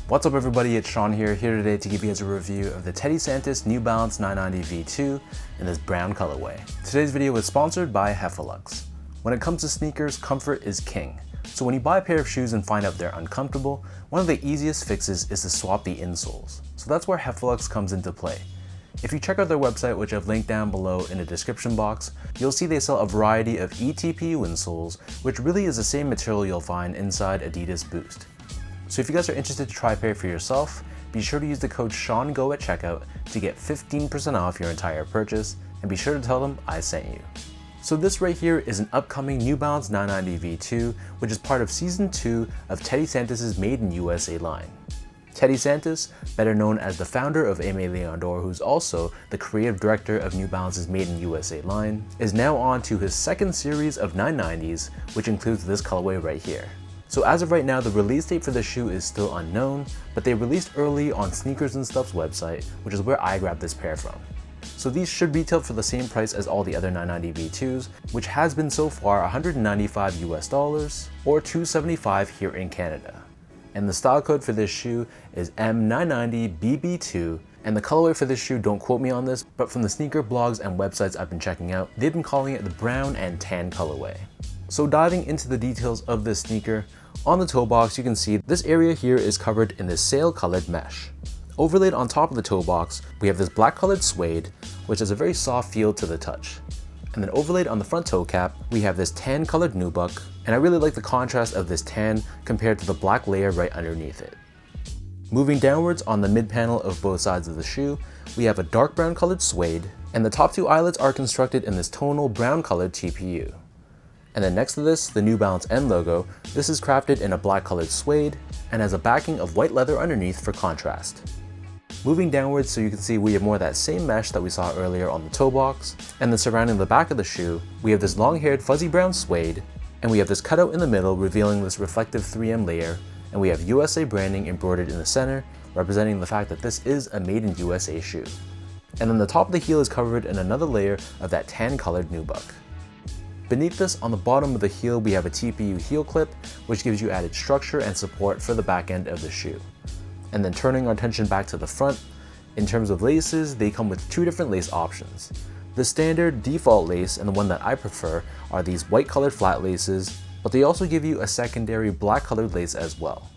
What's up everybody, it's Sean here today to give you guys a review of the Teddy Santis New Balance 990 V2 in this brown colorway. Today's video is sponsored by Heffelux. When it comes to sneakers, comfort is king. So when you buy a pair of shoes and find out they're uncomfortable, one of the easiest fixes is to swap the insoles. So that's where Heffelux comes into play. If you check out their website, which I've linked down below in the description box, you'll see they sell a variety of eTPU insoles, which really is the same material you'll find inside Adidas Boost. So if you guys are interested to try a pair for yourself, be sure to use the code SEANGO at checkout to get 15% off your entire purchase, and be sure to tell them I sent you. So this right here is an upcoming New Balance 990 V2, which is part of Season 2 of Teddy Santis' Made in USA line. Teddy Santis, better known as the founder of M990, who's also the creative director of New Balance's Made in USA line, is now on to his second series of 990s, which includes this colorway right here. So as of right now, the release date for the shoe is still unknown, but they released early on Sneakers and Stuff's website, which is where I grabbed this pair from. So these should retail for the same price as all the other 990 V2s, which has been so far $195 US or $275 here in Canada. And the style code for this shoe is M990BB2, and the colorway for this shoe, don't quote me on this, but from the sneaker blogs and websites I've been checking out, they've been calling it the brown and tan colorway. So diving into the details of this sneaker, on the toe box you can see this area here is covered in this sail colored mesh. Overlaid on top of the toe box, we have this black colored suede, which has a very soft feel to the touch. And then overlaid on the front toe cap, we have this tan colored nubuck, and I really like the contrast of this tan compared to the black layer right underneath it. Moving downwards on the mid panel of both sides of the shoe, we have a dark brown colored suede, and the top two eyelets are constructed in this tonal brown colored TPU. And then next to this, the New Balance N logo, this is crafted in a black colored suede and has a backing of white leather underneath for contrast. Moving downwards so you can see we have more of that same mesh that we saw earlier on the toe box, and then surrounding the back of the shoe, we have this long-haired fuzzy brown suede, and we have this cutout in the middle revealing this reflective 3M layer, and we have USA branding embroidered in the center, representing the fact that this is a made in USA shoe. And then the top of the heel is covered in another layer of that tan colored nubuck. Beneath this, on the bottom of the heel, we have a TPU heel clip, which gives you added structure and support for the back end of the shoe. And then turning our attention back to the front, in terms of laces, they come with two different lace options. The standard default lace and the one that I prefer are these white colored flat laces, but they also give you a secondary black colored lace as well.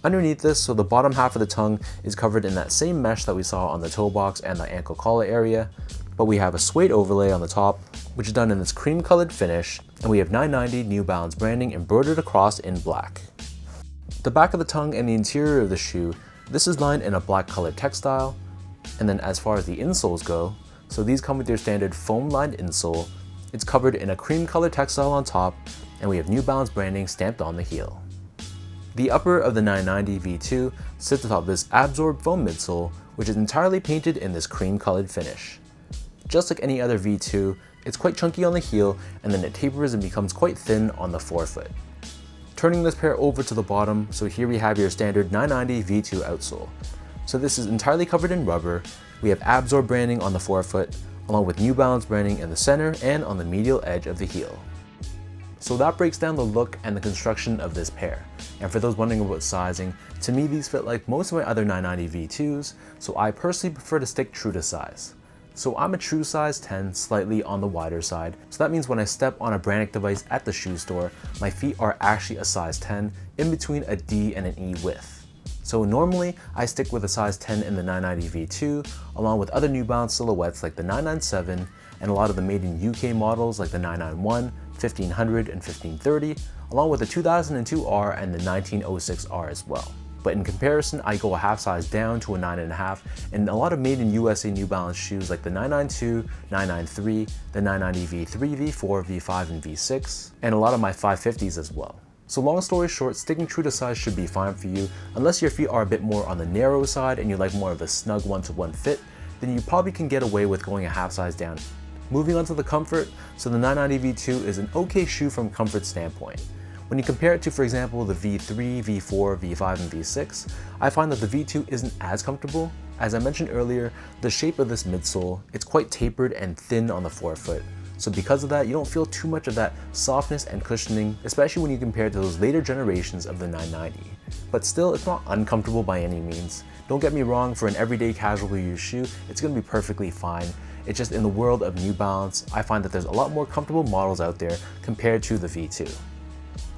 Underneath this, so the bottom half of the tongue is covered in that same mesh that we saw on the toe box and the ankle collar area, but we have a suede overlay on the top, which is done in this cream colored finish, and we have 990 New Balance branding embroidered across in black. The back of the tongue and the interior of the shoe, this is lined in a black colored textile, and then as far as the insoles go, so these come with your standard foam lined insole, it's covered in a cream colored textile on top, and we have New Balance branding stamped on the heel. The upper of the 990 V2 sits atop this absorbed foam midsole, which is entirely painted in this cream colored finish. Just like any other V2, it's quite chunky on the heel, and then it tapers and becomes quite thin on the forefoot. Turning this pair over to the bottom, so here we have your standard 990 V2 outsole. So this is entirely covered in rubber. We have Absorb branding on the forefoot, along with New Balance branding in the center and on the medial edge of the heel. So that breaks down the look and the construction of this pair. And for those wondering about sizing, to me these fit like most of my other 990 V2s, so I personally prefer to stick true to size. So I'm a true size 10, slightly on the wider side, so that means when I step on a Brannick device at the shoe store, my feet are actually a size 10, in between a D and an E width. So normally, I stick with a size 10 in the 990 V2, along with other New Balance silhouettes like the 997, and a lot of the made in UK models like the 991, 1500, and 1530, along with the 2002R and the 1906R as well. But in comparison, I go a half size down to a 9.5, and a lot of made in USA New Balance shoes like the 992, 993, the 990 V3, V4, V5, and V6, and a lot of my 550s as well. So long story short, sticking true to size should be fine for you, unless your feet are a bit more on the narrow side and you like more of a snug one-to-one fit, then you probably can get away with going a half size down. Moving on to the comfort, so the 990 V2 is an okay shoe from a comfort standpoint. When you compare it to, for example, the V3, V4, V5, and V6, I find that the V2 isn't as comfortable. As I mentioned earlier, the shape of this midsole, it's quite tapered and thin on the forefoot, So because of that, you don't feel too much of that softness and cushioning, especially when you compare it to those later generations of the 990. But still, it's not uncomfortable by any means. Don't get me wrong, for an everyday casual use shoe, it's gonna be perfectly fine. It's just in the world of New Balance, I find that there's a lot more comfortable models out there compared to the V2.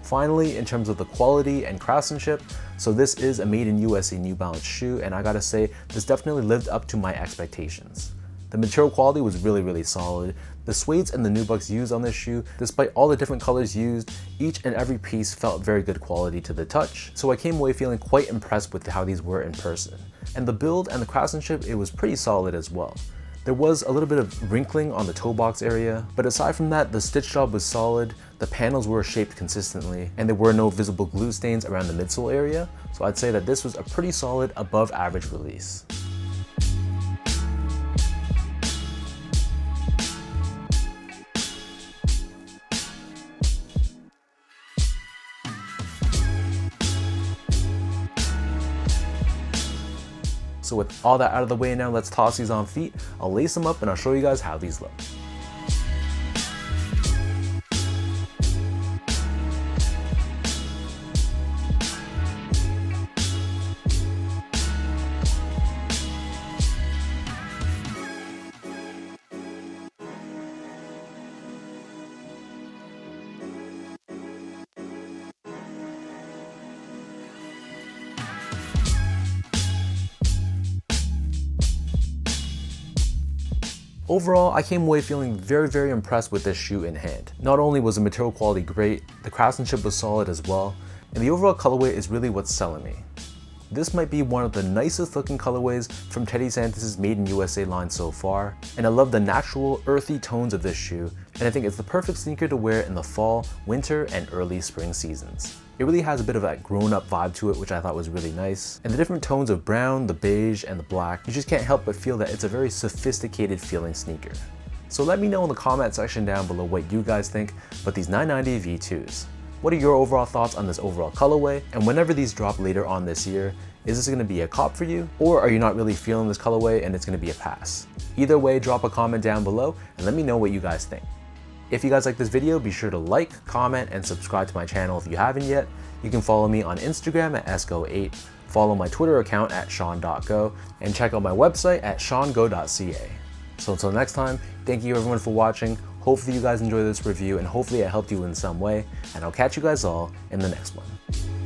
Finally, in terms of the quality and craftsmanship, so this is a made in USA New Balance shoe, and I gotta say, this definitely lived up to my expectations. The material quality was really solid. The suedes and the nubucks used on this shoe, despite all the different colors used, each and every piece felt very good quality to the touch, so I came away feeling quite impressed with how these were in person. And the build and the craftsmanship, it was pretty solid as well. There was a little bit of wrinkling on the toe box area, but aside from that, the stitch job was solid, the panels were shaped consistently, and there were no visible glue stains around the midsole area, so I'd say that this was a pretty solid above average release. So with all that out of the way now, let's toss these on feet. I'll lace them up and I'll show you guys how these look. Overall, I came away feeling very impressed with this shoe in hand. Not only was the material quality great, the craftsmanship was solid as well, and the overall colorway is really what's selling me. This might be one of the nicest looking colorways from Teddy Santis' Made in USA line so far, and I love the natural, earthy tones of this shoe, and I think it's the perfect sneaker to wear in the fall, winter, and early spring seasons. It really has a bit of that grown-up vibe to it, which I thought was really nice. And the different tones of brown, the beige, and the black, you just can't help but feel that it's a very sophisticated feeling sneaker. So let me know in the comment section down below what you guys think about these 990 V2s. What are your overall thoughts on this overall colorway? And whenever these drop later on this year, is this gonna be a cop for you? Or are you not really feeling this colorway and it's gonna be a pass? Either way, drop a comment down below and let me know what you guys think. If you guys like this video, be sure to like, comment, and subscribe to my channel if you haven't yet. You can follow me on Instagram at sgo8, follow my Twitter account at sean.go, and check out my website at seango.ca. So until next time, thank you everyone for watching. Hopefully you guys enjoyed this review and hopefully it helped you in some way, and I'll catch you guys all in the next one.